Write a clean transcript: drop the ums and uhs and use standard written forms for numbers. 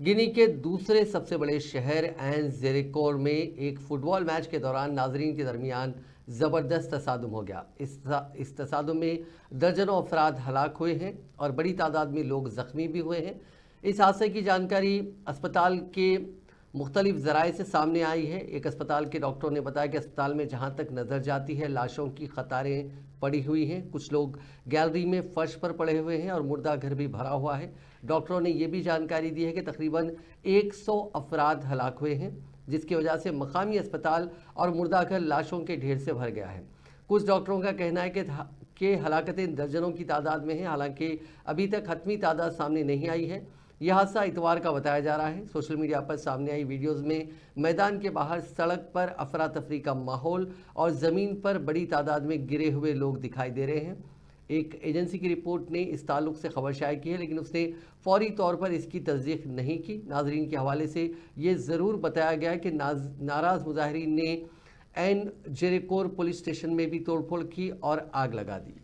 गिनी के दूसरे सबसे बड़े शहर एन ज़ेरेकोर में एक फुटबॉल मैच के दौरान नाजरीन के दरमियान ज़बरदस्त तसादुम हो गया। इस तसादुम में दर्जनों अफराद हलाक हुए हैं और बड़ी तादाद में लोग ज़ख्मी भी हुए हैं। इस हादसे की जानकारी अस्पताल के मुख्तलिफ ज़राए से सामने आई है। एक अस्पताल के डॉक्टरों ने बताया कि अस्पताल में जहां तक नज़र जाती है लाशों की कतारें पड़ी हुई हैं। कुछ लोग गैलरी में फर्श पर पड़े हुए हैं और मुर्दा घर भी भरा हुआ है। डॉक्टरों ने यह भी जानकारी दी है कि तकरीबन 100 अफराद हलाक हुए हैं, जिसकी वजह से मकामी अस्पताल और मुर्दा घर लाशों के ढेर से भर गया है। कुछ डॉक्टरों का कहना है कि हलाकतें दर्जनों की तादाद में हैं। हालांकि अभी तक हतमी तादाद सामने नहीं आई है। यह हादसा इतवार का बताया जा रहा है। सोशल मीडिया पर सामने आई वीडियोज़ में मैदान के बाहर सड़क पर अफरा तफरी का माहौल और ज़मीन पर बड़ी तादाद में गिरे हुए लोग दिखाई दे रहे हैं। एक एजेंसी की रिपोर्ट ने इस ताल्लुक से खबर शाया की है, लेकिन उसने फौरी तौर पर इसकी तस्दीक नहीं की। नाजरीन के हवाले से ये ज़रूर बताया गया कि नाराज़ मुजाहिरीन ने एन ज़ेरेकोर पुलिस स्टेशन में भी तोड़फोड़ की और आग लगा दी।